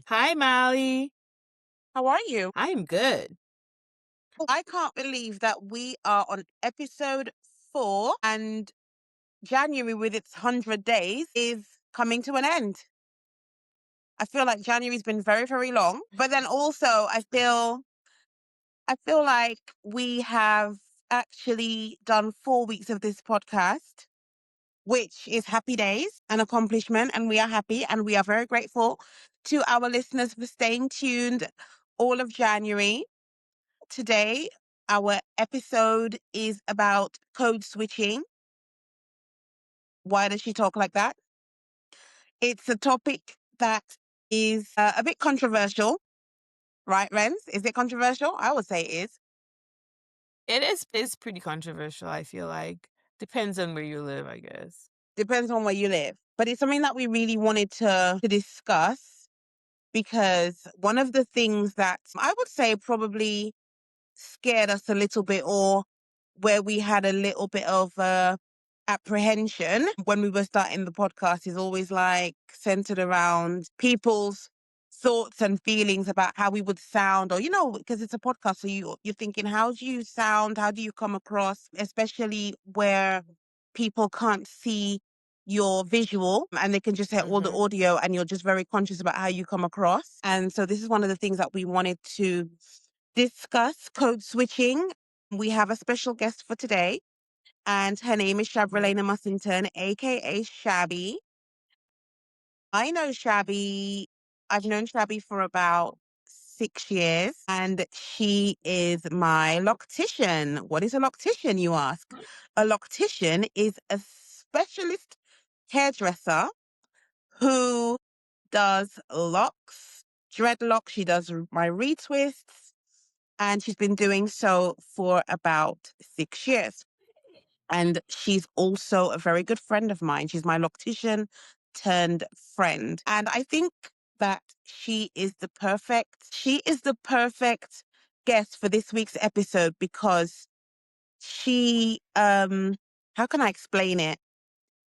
Hi, Molly. How are you? I'm good. I can't believe that we are on episode 4 and January with its 100 days is coming to an end. I feel like January's been very, very long, but then also I feel like we have actually done 4 weeks of this podcast, which is happy days, an accomplishment, and we are happy and we are very grateful to our listeners for staying tuned all of January. Today, our episode is about code switching. Why does she talk like that? It's a topic that is a bit controversial, right, Renz? Is it controversial? I would say it is. It's pretty controversial, I feel like. Depends on where you live, I guess. Depends on where you live. But it's something that we really wanted to discuss because one of the things that I would say probably scared us a little bit or where we had a little bit of apprehension when we were starting the podcast is always like centered around people's thoughts and feelings about how we would sound or because it's a podcast, so you're thinking, how do you sound, how do you come across, especially where people can't see your visual and they can just hear all the Mm-hmm. audio and you're just very conscious about how you come across. And so this is one of the things that we wanted to discuss, code switching. We have a special guest for today, and her name is Shabrelena Mussington, aka Shabby. I know Shabby, I've known Shabby for about 6 years, and she is my loctician. What is a loctician, you ask? A loctician is a specialist hairdresser who does locks, dreadlocks. She does my retwists, and she's been doing so for about 6 years. And she's also a very good friend of mine. She's my loctician turned friend. And I think that she is the perfect guest for this week's episode because she how can I explain it?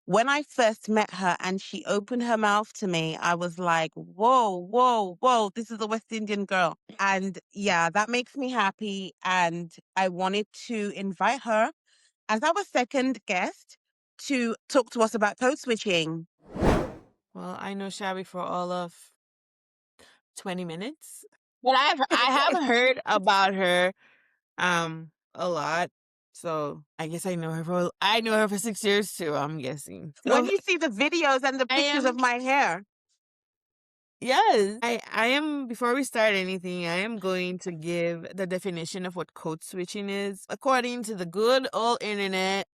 When I first met her and she opened her mouth to me, I was like, whoa, whoa, whoa, this is a West Indian girl. And yeah, that makes me happy. And I wanted to invite her as our second guest to talk to us about code switching. Well, I know Shabby for all of 20 minutes. But I have heard about her a lot. So I guess I know her for 6 years too, I'm guessing. When So you see the videos and the I pictures of am my hair, yes. I am before we start anything, I am going to give the definition of what code switching is according to the good old internet.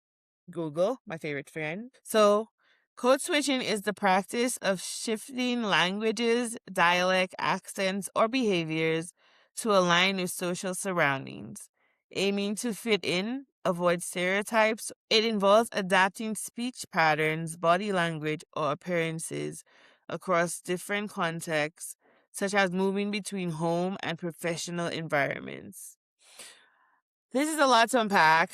Google, my favorite friend. So, code switching is the practice of shifting languages, dialect, accents, or behaviors to align with social surroundings, aiming to fit in, avoid stereotypes. It involves adapting speech patterns, body language, or appearances across different contexts, such as moving between home and professional environments. This is a lot to unpack,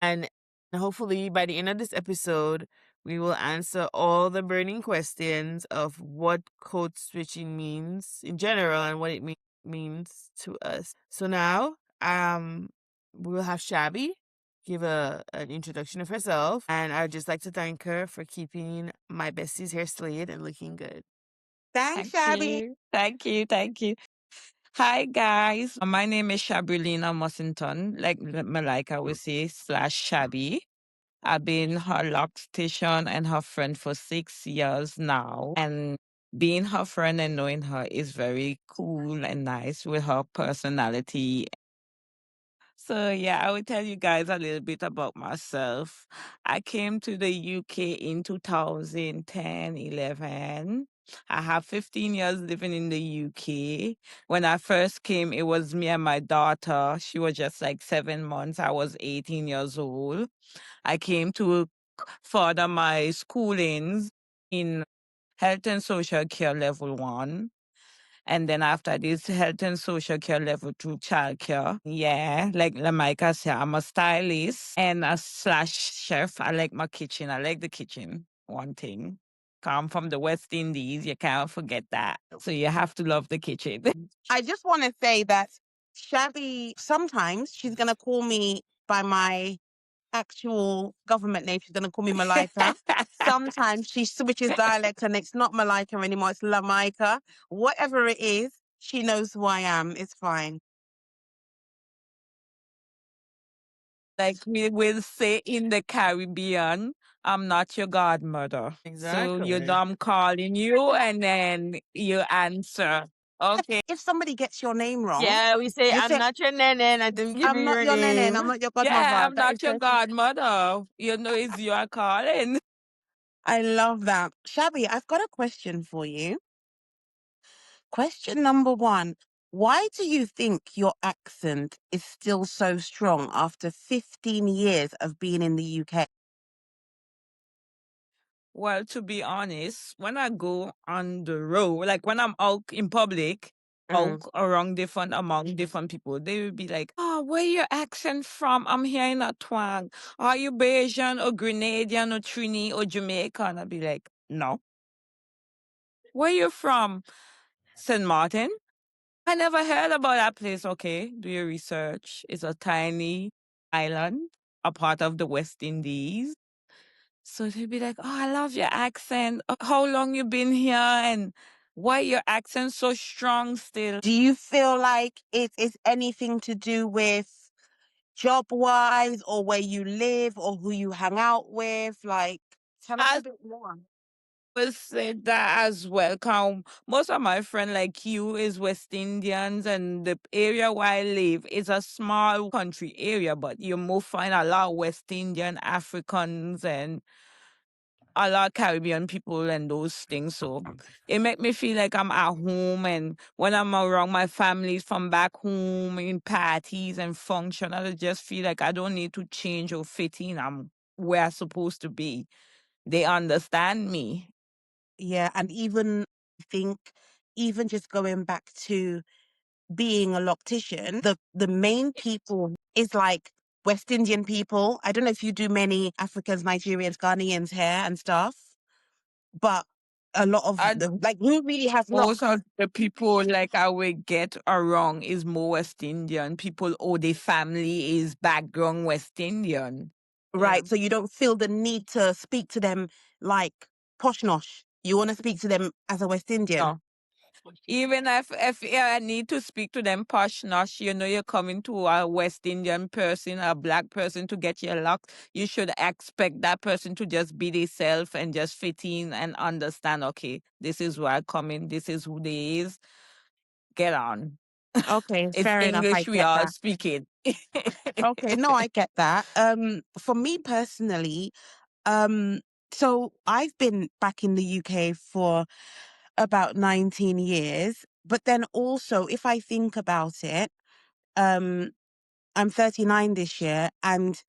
and hopefully by the end of this episode, we will answer all the burning questions of what code switching means in general and what it means to us. So now, we will have Shabby give an introduction of herself, and I'd just like to thank her for keeping my bestie's hair slayed and looking good. thanks, Thank Shabby. you. Thank you. Thank you. Hi, guys. My name is Shabrelena Mussington, like Malika would say, slash Shabby. I've been her loctician and her friend for 6 years now. And being her friend and knowing her is very cool and nice with her personality. So, yeah, I will tell you guys a little bit about myself. I came to the UK in 2010, 11. I have 15 years living in the UK. When I first came, it was me and my daughter. She was just like 7 months. I was 18 years old. I came to further my schoolings in health and social care level 1. And then after this, health and social care level 2 childcare. Yeah, like Lamaika said, I'm a stylist and a slash chef. I like my kitchen. I like the kitchen. One thing. Come from the West Indies, you can't forget that. So you have to love the kitchen. I just want to say that Shabby, sometimes she's going to call me by my actual government name. She's going to call me Malika. Sometimes she switches dialect and it's not Malika anymore. It's Lamaika. Whatever it is, she knows who I am. It's fine. Like we will say in the Caribbean, I'm not your godmother. So you know Exactly. I'm calling you and then you answer. Okay. If somebody gets your name wrong, Yeah, we say, you I'm say, not your nene, and I didn't give you I'm not your your nene, name. I'm not your Yeah, godmother. I'm That is not your so true. godmother. You know it's you are calling. I love that. Shabby, I've got a question for you. Question number one. Why do you think your accent is still so strong after 15 years of being in the UK? Well, to be honest, when I go on the road, like when I'm out in public, out Mm. around different among different people, they will be like, "Oh, where your accent from? I'm hearing a twang. Are you Bayesian or Grenadian or Trini or Jamaican?" I'll be like, "No." Where you from? St. Martin? I never heard about that place. Okay, do your research. It's a tiny island, a part of the West Indies. So they'd be like, "Oh, I love your accent. How long you been here and why your accent so strong still?" Do you feel like it is anything to do with job wise or where you live or who you hang out with? Like, tell us a I bit more. will say that as well. Come, most of my friend like you is West Indians, and the area where I live is a small country area, but you will find a lot of West Indian, Africans, and a lot of Caribbean people and those things. So it make me feel like I'm at home, and when I'm around my family from back home in parties and function, I just feel like I don't need to change or fit in. I'm where I'm supposed to be. They understand me. Yeah, and even I think even just going back to being a loctician, the main people is like West Indian people. I don't know if you do many Africans, Nigerians, Ghanaians here and stuff, but a lot of I the like who really has Most locks, of the people like I will get around is more West Indian people, or their family is background West Indian. Yeah. right? So you don't feel the need to speak to them like posh nosh. You want to speak to them as a West Indian. No. Even if I need to speak to them posh nosh, you know, you're coming to a West Indian person, a black person to get your luck, you should expect that person to just be themselves and just fit in and understand, okay, this is where I come in, this is who they is. Get on. Okay, It's fair enough. I English we get are that. speaking. Okay, no, I get that. For me personally, um, so I've been back in the UK for about 19 years, but then also if I think about it, um, I'm 39 this year, and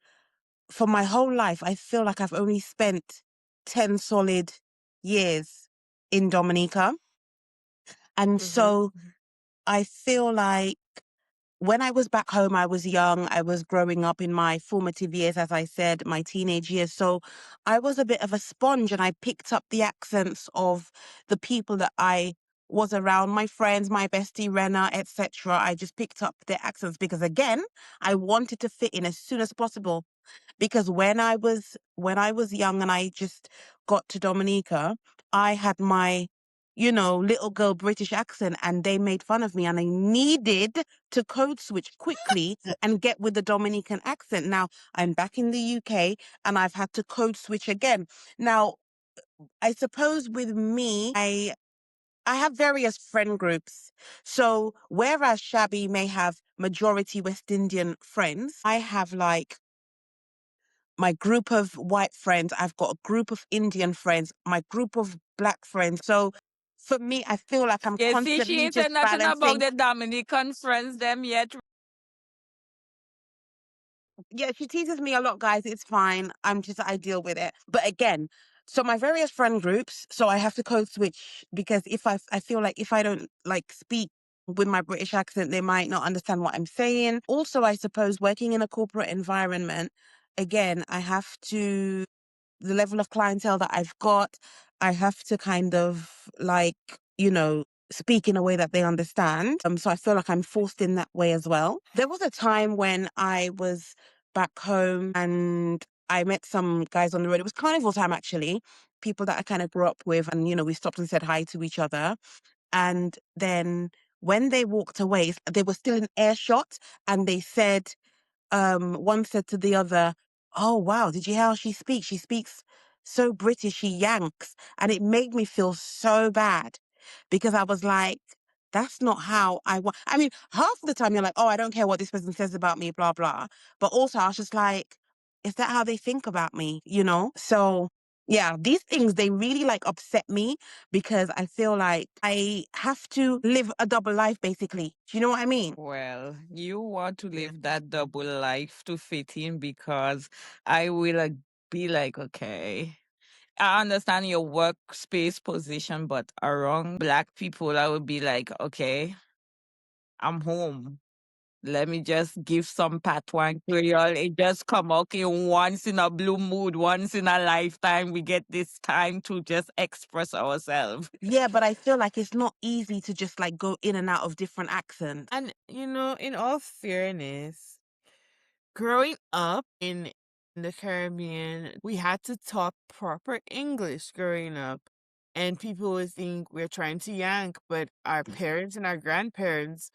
for my whole life, I feel like I've only spent 10 solid years in Dominica. And Mm-hmm. so I feel like when I was back home, I was young. I was growing up in my formative years, as I said, my teenage years. So I was a bit of a sponge and I picked up the accents of the people that I was around, my friends, my bestie Rena, etc. I just picked up their accents because again, I wanted to fit in as soon as possible. Because when I was young and I just got to Dominica, I had my, little girl British accent and they made fun of me and I needed to code switch quickly and get with the Dominican accent. Now I'm back in the UK and I've had to code switch again. Now, I suppose with me, I have various friend groups. So whereas Shabby may have majority West Indian friends, I have like my group of white friends, I've got a group of Indian friends, my group of black friends. So for me, I feel like I'm You see, she constantly ain't said just nothing about balancing. the Dominican friends them yet. Yeah, she teases me a lot, guys. It's fine. I deal with it. But again, so my various friend groups, so I have to code switch because I feel like if I don't like speak with my British accent, they might not understand what I'm saying. Also, I suppose working in a corporate environment, again, I have to the level of clientele that I've got, I have to kind of like, speak in a way that they understand. So I feel like I'm forced in that way as well. There was a time when I was back home and I met some guys on the road. It was carnival time actually, people that I kind of grew up with, and we stopped and said hi to each other. And then when they walked away, they were still in earshot, and they said, one said to the other, "Oh wow, did you hear how she speaks? She speaks so British, she yanks." And it made me feel so bad because I was like, that's not how I want. I mean, half the time you're like, oh, I don't care what this person says about me, blah, blah. But also I was just like, is that how they think about me? So yeah, these things, they really like upset me because I feel like I have to live a double life basically. Do you know what I mean? Well, you want to live that double life to fit in because I will be like, okay, I understand your workspace position, but around black people, I would be like, okay, I'm home. Let me just give some patois Creole. It just come okay once in a blue mood, once in a lifetime. We get this time to just express ourselves. Yeah, but I feel like it's not easy to just like go in and out of different accents. And in all fairness, growing up in the Caribbean, we had to talk proper English growing up. And people would think we're trying to yank, but our parents and our grandparents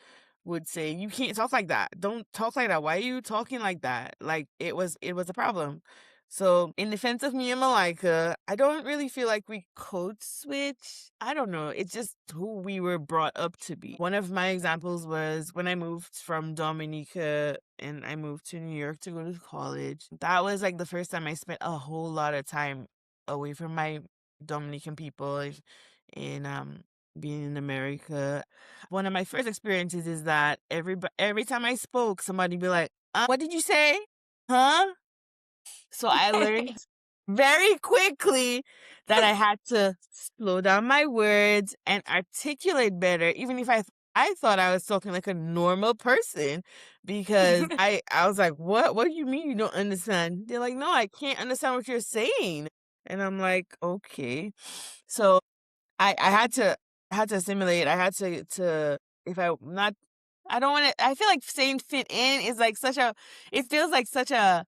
would say, "You can't talk like that. Don't talk like that. Why are you talking like that?" Like it was a problem. So in defense of me and Malika, I don't really feel like we code switch. I don't know. It's just who we were brought up to be. One of my examples was when I moved from Dominica and I moved to New York to go to college. That was like the first time I spent a whole lot of time away from my Dominican people and being in America. One of my first experiences is that every time I spoke, somebody be like, what did you say? Huh?" So I learned very quickly that I had to slow down my words and articulate better, even if I thought I was talking like a normal person because I was like, What do you mean you don't understand?" They're like, "No, I can't understand what you're saying." And I'm like, "Okay." So I had to assimilate. I had to if I not I don't want to. I feel like saying fit in is like such a. It feels like such a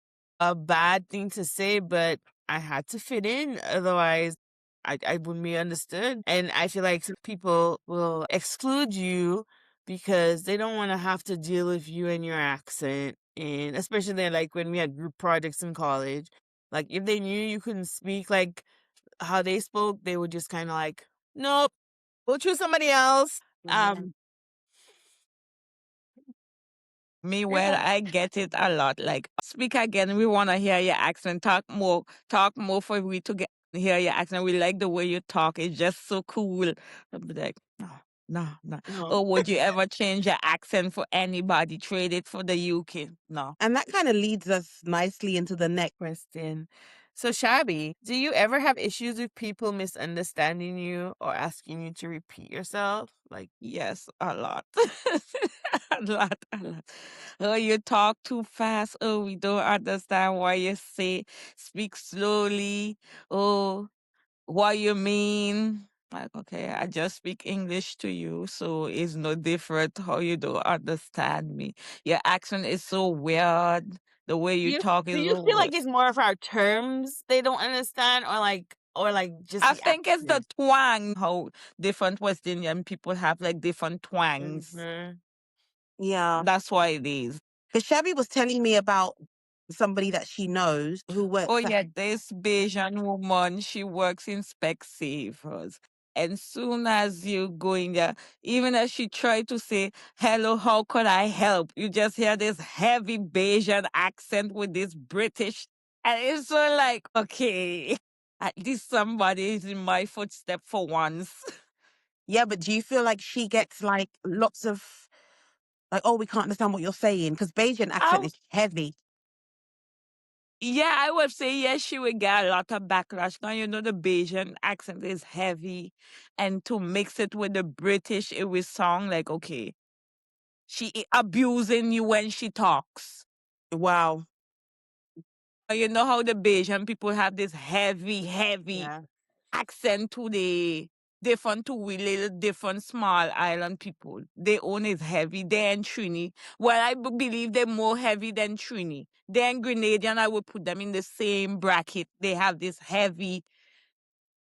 bad thing to say, but I had to fit in. Otherwise, I wouldn't be understood. And I feel like some people will exclude you because they don't want to have to deal with you and your accent. And especially then, like when we had group projects in college, like if they knew you couldn't speak like how they spoke, they would just kind of like, nope, we'll choose somebody else. Yeah. Me, well, I get it a lot. Like, speak again. We want to hear your accent. Talk more for we to hear your accent. We like the way you talk. It's just so cool. I'll be like, no, no, no. No. Or would you ever change your accent for anybody? Trade it for the UK? No. And that kind of leads us nicely into the next Question. So, Shabby, do you ever have issues with people misunderstanding you or asking you to repeat yourself? Like, Yes, a lot. A lot, a lot. Oh, you talk too fast. Oh, we don't understand why you say. Speak slowly. Oh, what you mean? Like, okay, I just speak English to you, so it's no different how you don't understand me. Your accent is so weird. The way do you you talk do is you so feel weird. like it's more of our terms they don't understand, or like just I the think it's the accent? twang, how different West Indian people have like different twangs. Mhm. Yeah. That's why it is. Because Shabby was telling me about somebody that she knows who Oh works at. yeah, this Bayesian woman, she works in Specsavers. And soon as you go in there, even as she tried to say, hello, how could I help? You just hear this heavy Bayesian accent with this British. And it's so like, okay, at least somebody is in my footstep for once. Yeah, but do you feel like she gets like lots of like, oh, we can't understand what you're saying? Because Bayesian accent I, is heavy. yeah, I would say yes, she would get a lot of backlash. Now you know the Bayesian accent is heavy, and to mix it with the British, it will sound like okay, she abusing you when she talks. Wow. You know how the Bayesian people have this heavy Yeah. accent to the different to we little different small island people. They own is heavy. They and Trini. Well, I believe they're more heavy than Trini. They and Grenadian, I would put them in the same bracket. They have this heavy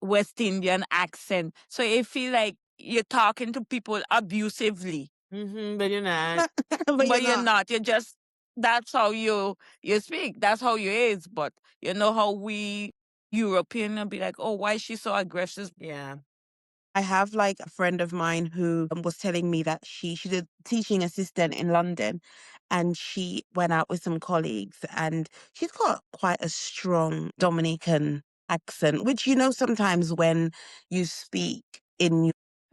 West Indian accent. So it feel like you're talking to people abusively. But you're not. But you're But you're not. not. You're just that's how you speak. That's how you is. But you know how we European and be like, oh, why is she so aggressive? Yeah. I have like a friend of mine who was telling me that she's a teaching assistant in London, and she went out with some colleagues, and she's got quite a strong Dominican accent, which sometimes when you speak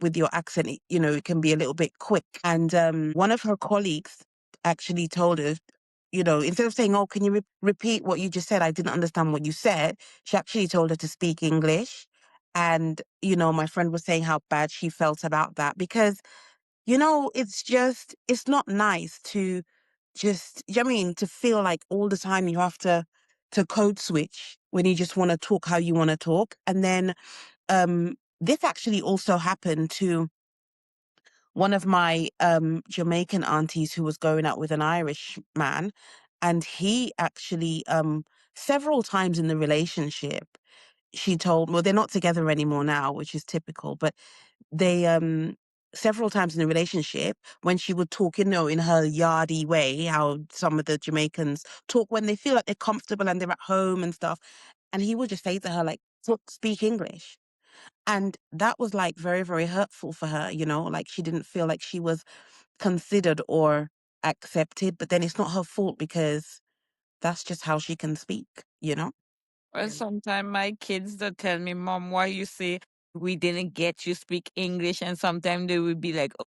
with your accent, it can be a little bit quick. And one of her colleagues actually told her, instead of saying, "Oh, can you repeat what you just said? I didn't understand what you said." She actually told her to speak English. And, my friend was saying how bad she felt about that because, it's not nice to just, you know what I mean, to feel like all the time you have to code switch when you just want to talk how you want to talk. And then, this actually also happened to one of my Jamaican aunties who was going out with an Irish man. And he actually, several times in the relationship, she told, well, they're not together anymore now, which is typical, but they, several times in the relationship, when she would talk, in her yardy way, how some of the Jamaicans talk when they feel like they're comfortable and they're at home and stuff. And he would just say to her, like, speak English. And that was like very, very hurtful for her, like she didn't feel like she was considered or accepted. But then it's not her fault because that's just how she can speak. Well, Yeah. sometimes my kids that tell me, Mom, why you say we didn't get you speak English? And sometimes they will be like, oh,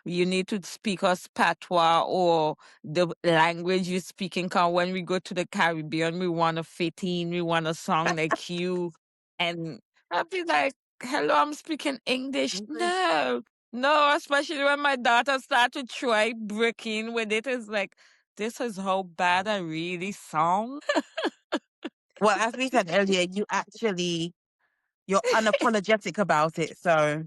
you need to speak us patois or the language you're speaking. Cause when we go to the Caribbean, we want to fit in, we want to song like you. And I'll be like, hello, I'm speaking English. Okay. No, no, especially when my daughter start to try breaking with it. It's like, this is how bad I really sound. Well, as we said earlier, you're unapologetic about it. So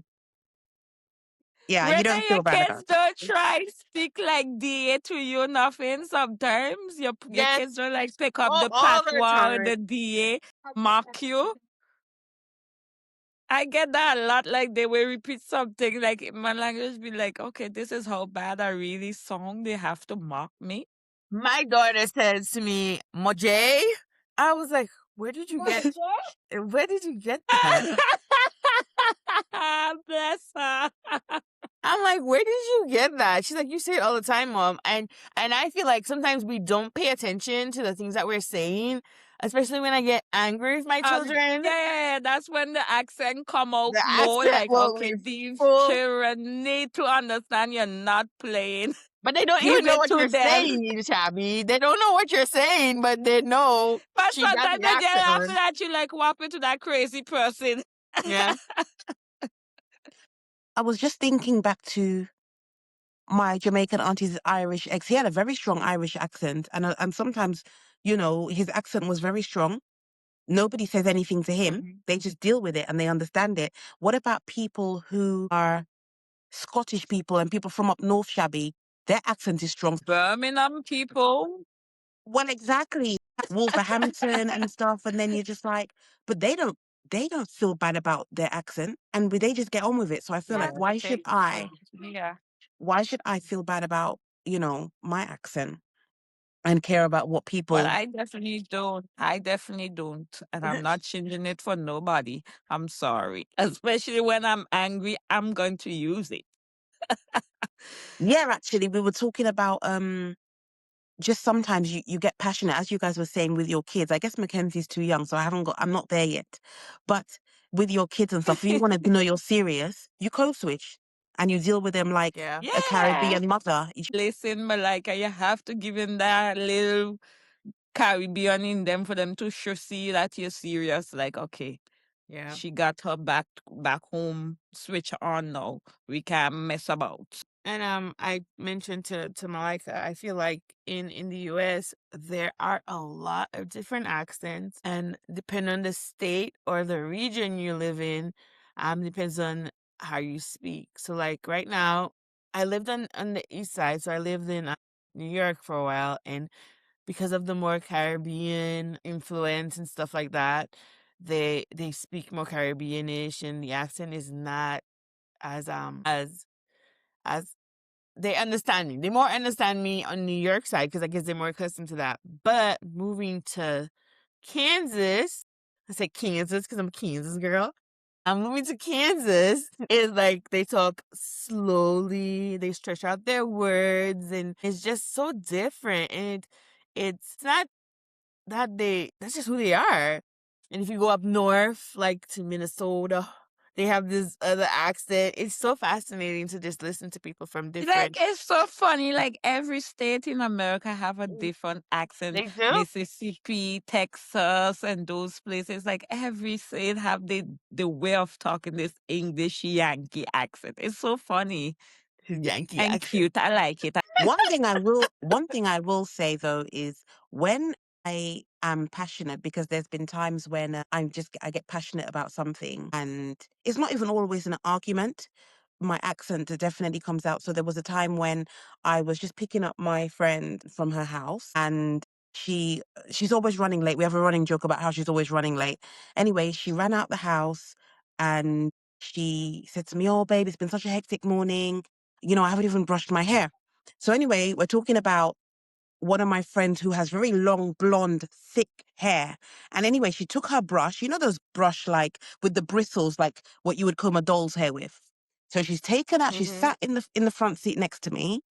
yeah, you Whether don't your feel bad kids about it. don't try speak like DA to you, nothing. Sometimes your Yes. kids don't like pick up the All the patois or time. the DA, mock you. I get that a lot. Like they will repeat something like in my language, be like, okay, this is how bad I really sound. They have to mock me. My daughter says to me, Moj. I was like, where did you get that? Bless her. I'm like, where did you get that? She's like, you say it all the time, Mom. And I feel like sometimes we don't pay attention to the things that we're saying, especially when I get angry with my children. Yeah. That's when the accent come out The more accent like, will okay, be these full, children need to understand you're not playing. but they don't Give even know it what to you're them. saying, Shabby. They don't know what you're saying, but they know But she got sometimes the they get laughing accent. at you like, what happened to that crazy person? Yeah. I was just thinking back to my Jamaican auntie's Irish ex. He had a very strong Irish accent, and sometimes, his accent was very strong. Nobody says anything to him. Mhm. They just deal with it and they understand it. What about people who are Scottish people and people from up north, Shabby? Their accent is strong. Birmingham people. Well, exactly. Wolverhampton and stuff, and then you're just like, but they don't feel bad about their accent, and they just get on with it. So I feel like, Yeah. why should Okay. I? Yeah. Why should I feel bad about my accent and care about what Well, people? I definitely don't. I definitely don't. And I'm not changing it for nobody. I'm sorry. Especially when I'm angry, I'm going to use it. Yeah, actually, we were talking about just sometimes you get passionate, as you guys were saying with your kids. I guess Mackenzie's too young, so I'm not there yet. But with your kids and stuff, you want to know you're serious, you code switch and you deal with them like Yeah. a Yeah. Caribbean mother. Listen, Malika, you have to give him that little Caribbean in them for them to see that you're serious. Like, okay, Yeah. she got her back home switch on now. We can't mess about. And I mentioned to Malika, I feel like in the US there are a lot of different accents, and depending on the state or the region you live in, depends on how you speak. So like right now, I lived on the east side, so I lived in New York for a while, and because of the more Caribbean influence and stuff like that, they speak more Caribbeanish, and the accent is not as they understand me. They more understand me on New York side because I guess they're more accustomed to that. But moving to Kansas, I say Kansas because I'm a Kansas girl. I'm moving to Kansas. It's like they talk slowly, they stretch out their words, and it's just so different. And it's not that that's just who they are. And if you go up north, like to Minnesota, they have this other accent. It's so fascinating to just listen to people from Like different. it's so funny. Like every state in America have a different accent. They do. Mississippi, Texas, and those places. Like every state have the way of talking this English Yankee accent. It's so funny Yankee and accent. cute. I like it. One thing I will say though is when I am passionate, because there's been times when I get passionate about something and it's not even always an argument. My accent definitely comes out. So there was a time when I was just picking up my friend from her house, and she's always running late. We have a running joke about how she's always running late. Anyway, she ran out the house and she said to me, "Oh, babe, it's been such a hectic morning. I haven't even brushed my hair." So anyway, we're talking about one of my friends who has very long, blonde, thick hair. And anyway, she took her brush, those brush like with the bristles, like what you would comb a doll's hair with. So she's taken that, she Mm-hmm. sat in the front seat next to me,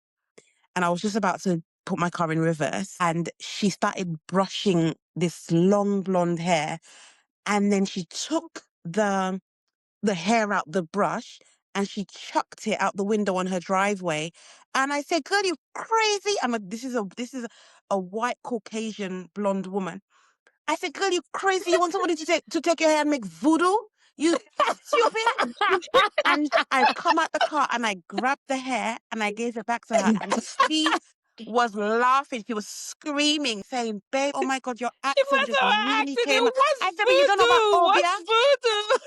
and I was just about to put my car in reverse. And she started brushing this long blonde hair. And then she took the hair out the brush and she chucked it out the window on her driveway. And I said, "Girl, you crazy?" This is a white Caucasian blonde woman. I said, "Girl, you crazy? You want somebody to take your hair and make voodoo? You stupid." And I come out the car and I grabbed the hair and I gave it back to her. And she was laughing. She was screaming, saying, "Babe, oh my God, your She accent was just our really accident. came out." What's I said, "But you don't know about voodoo? phobia?" What's voodoo?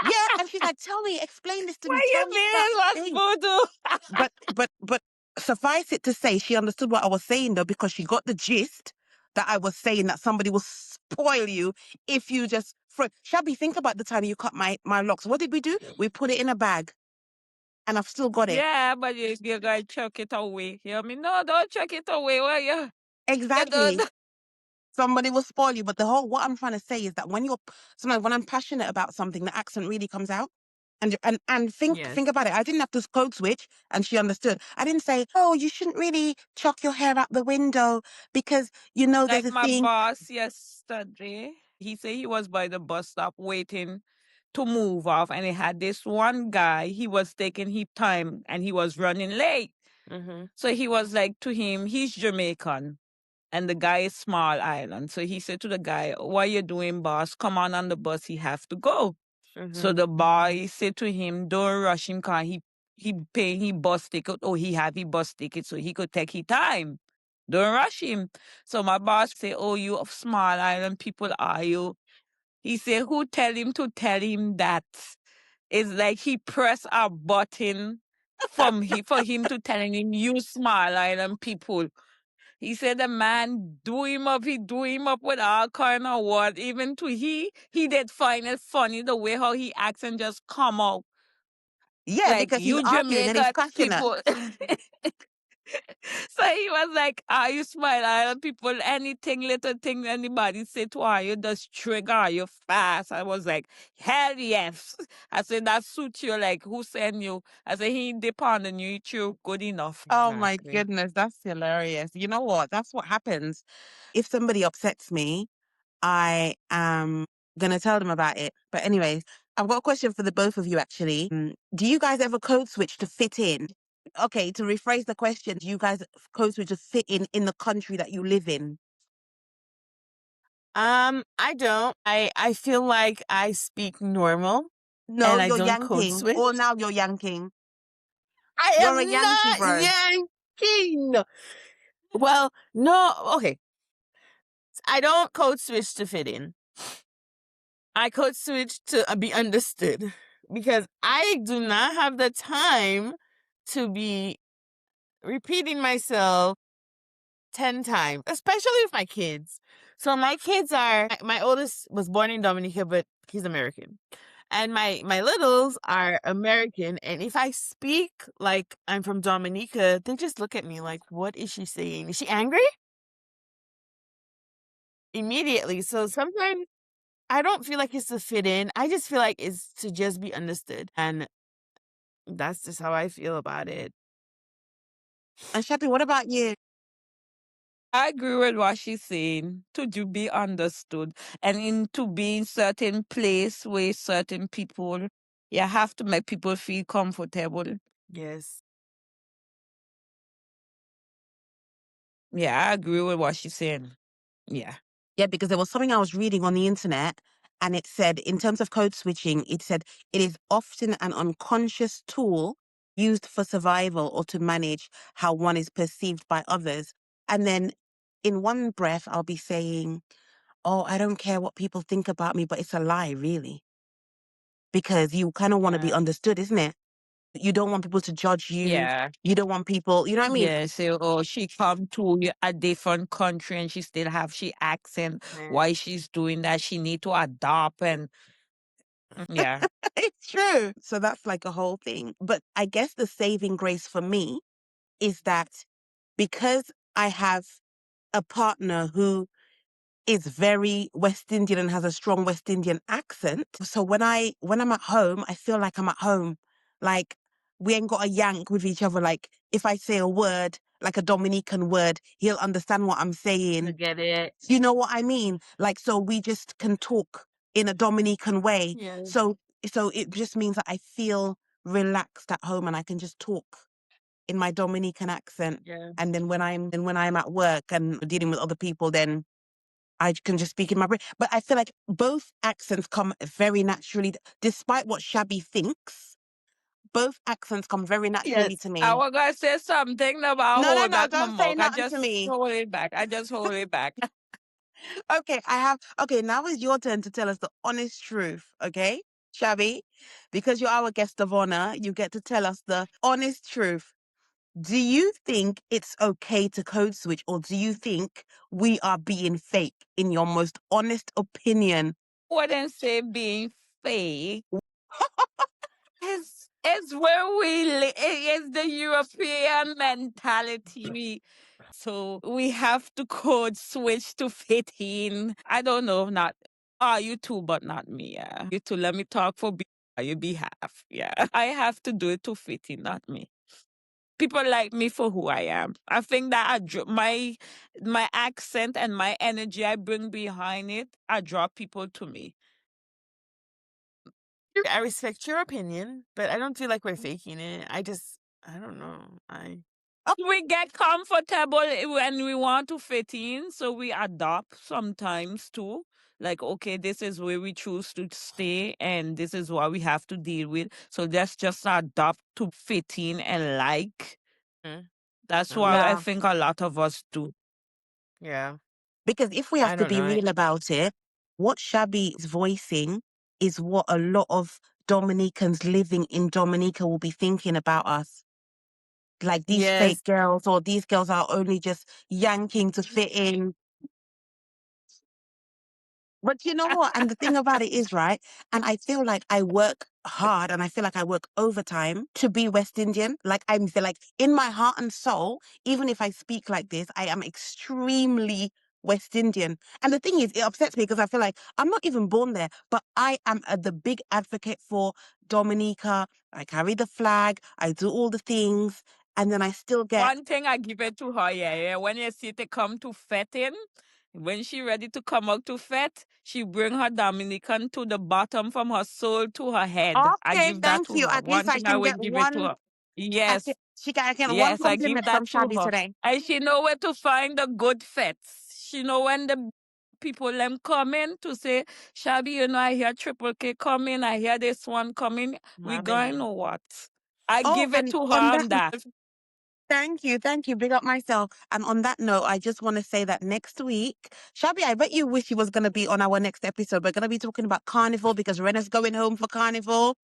Yeah. And she's like, "Tell me, explain this to What me. you Tell me about mean? this What's thing." voodoo? But suffice it to say, she understood what I was saying though, because she got the gist that I was saying that somebody will spoil you if you just Shabby, think about the time you cut my locks. What did we do? We put it in a bag and I've still got it. Yeah, but you gotta chuck it away. You hear me? No, don't chuck it away. What you Exactly. don't. Somebody will spoil you. But what I'm trying to say is that sometimes when I'm passionate about something, the accent really comes out. And think Yes. about it. I didn't have to code switch, and she understood. I didn't say, "Oh, you shouldn't really chuck your hair out the window because there's Like a my thing." boss yesterday, he said he was by the bus stop waiting to move off, and he had this one guy. He was taking his time and he was running late. Mm-hmm. So he was like to him, he's Jamaican and the guy is small island. So he said to the guy, "What you doing, boss? Come on the bus. He have to go." So Mm-hmm. the boy said to him, "Don't rush him, cause he paying he bus ticket. Oh, he have he bus ticket, so he could take his time. Don't rush him." So my boss say, "Oh, you of small island people are you?" He said, "Who tell him that?" It's like he press a button for him to telling him you small island people. He said the man he do him up with all kind of words. Even to he did find it funny the way how he acts and just come out. Yeah, Like because he's you arguing and he's Jamaican passionate. people. So he was like, "Are you smile island people? Anything, little thing anybody say to her, you just trigger you fast." I was like, "Hell yes." I said, "That suits you." Like, who sent you? I said, "He depend on you, you good enough." Oh my Exactly. goodness, that's hilarious. You know what? That's what happens. If somebody upsets me, I am gonna tell them about it. But anyways, I've got a question for the both of you actually. Do you guys ever code switch to fit in? Okay, to rephrase the question, do you guys code switch to fit in the country that you live in? I don't. I feel like I speak normal No, and I you're don't code yanking. Or switch. now you're yanking. I You're a Yankee, am bro. not yanking. Well, no, okay. I don't code switch to fit in. I code switch to be understood because I do not have the time to be repeating myself 10 times, especially with my kids. So my kids are, my oldest was born in Dominica, but he's American. And my littles are American. And if I speak like I'm from Dominica, they just look at me like, what is she saying? Is she angry? Immediately. So sometimes I don't feel like it's to fit in. I just feel like it's to just be understood. And that's just how I feel about it. And Shabby, what about you? I agree with what she's saying. Be understood, and to be in certain place with certain people, you have to make people feel comfortable. Yes. Yeah, I agree with what she's saying. Yeah. Yeah, because there was something I was reading on the internet, and it said, in terms of code switching, it said it is often an unconscious tool used for survival or to manage how one is perceived by others. And then in one breath, I'll be saying, oh, I don't care what people think about me, but it's a lie, really. Because you kind of want to be Yeah. understood, isn't it? You don't want people to judge you. Yeah. You don't want people, you know what I mean? Yeah. So, oh, she come to a different country and she still have she accent. Man. Why she's doing that? She need to adopt and yeah. It's true. So that's like a whole thing. But I guess the saving grace for me is that because I have a partner who is very West Indian and has a strong West Indian accent. So when I'm at home, I feel like I'm at home. Like we ain't got a yank with each other. Like if I say a word, like a Dominican word, he'll understand what I'm saying. Get it. You know what I mean? Like so we just can talk in a Dominican way. Yeah. So it just means that I feel relaxed at home and I can just talk in my Dominican accent. Yeah. And then when I'm at work and dealing with other people, then I can just speak in my brain. But I feel like both accents come very naturally, despite what Shabby thinks. Both accents come very naturally Yes. to I me. was gonna say something about No, no, hold no, back my don't say mouth. I nothing to just me. hold it back. I just hold it back. Okay, now it's your turn to tell us the honest truth, okay? Shabby, because you're our guest of honor, you get to tell us the honest truth. Do you think it's okay to code switch, or do you think we are being fake, in your most honest opinion? Wouldn't say being fake. It's where we live. It's the European mentality. So we have to code switch to fit in. I don't know, not you too, but not me. Yeah, you too. Let me talk for your behalf. Yeah, I have to do it to fit in, not me. People like me for who I am. I think that my accent and my energy I bring behind it, I draw people to me. I respect your opinion, but I don't feel like we're faking it. I don't know. We get comfortable when we want to fit in, so we adopt sometimes too. Like, okay, this is where we choose to stay, and this is what we have to deal with. So let's just adopt to fit in and like. Mm, That's no. what I Yeah. think a lot of us do. Yeah. Because if we have I to don't be know. real about it, what Shabby is voicing is what a lot of Dominicans living in Dominica will be thinking about us. Like these Yes. fake girls, or these girls are only just yanking to fit in. But you know what? And the thing about it is, right? And I feel like I work hard and I feel like I work overtime to be West Indian. Like I'm feel like in my heart and soul, even if I speak like this, I am extremely West Indian. And the thing is, it upsets me because I feel like I'm not even born there, but I am the big advocate for Dominica. I carry the flag, I do all the things, and then I still get, One thing I give it to her, yeah. When you see it come to fetting, when she ready to come out to fet, she bring her Dominican to the bottom from her soul to her head. I okay, give that thank to you. her. At least One I thing I can will get give it to one. her. Yes. I can one Yes, I give compliment from that to Shabby her. today. And she know where to find the good fets. She know when the people them coming to say, Shabby, I hear Triple K coming, I hear this one coming. We My going baby. to what? I Oh, give it and to her on on that, that. thank you, thank you. Big up myself. And on that note, I just want to say that next week, Shabby, I bet you wish you was going to be on our next episode. We're going to be talking about Carnival because Rena's going home for Carnival.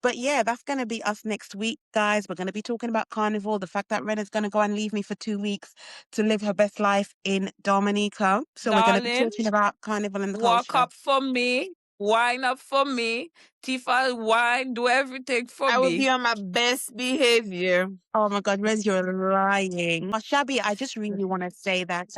But yeah, that's going to be us next week, guys. We're going to be talking about Carnival, the fact that Rena's going to go and leave me for 2 weeks to live her best life in Dominica. So we're going to be Darling, talking about Carnival and the walk culture. up for me, wine up for me, Tifa wine, do everything for I will be me. on my best behavior. Oh my God, Rez, you're lying. Shabby, I just really want to say that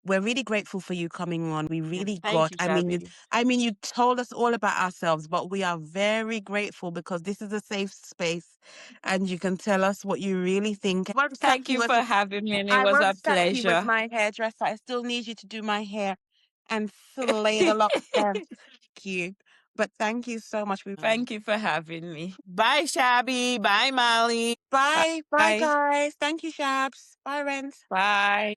we're really grateful for you coming on. We really Thank you, Shabby. I mean you told us all about ourselves, but we are very grateful because this is a safe space and you can tell us what you really think. Thank you for having me, and it I was won't a sack you as pleasure. my hairdresser. I still need you to do my hair and slay the lock. Thank you. But thank you so much. Thank you for having me. Bye, Shabby. Bye, Molly. Bye. Bye, Bye. guys. Thank you, Shabs. Bye, Renz. Bye.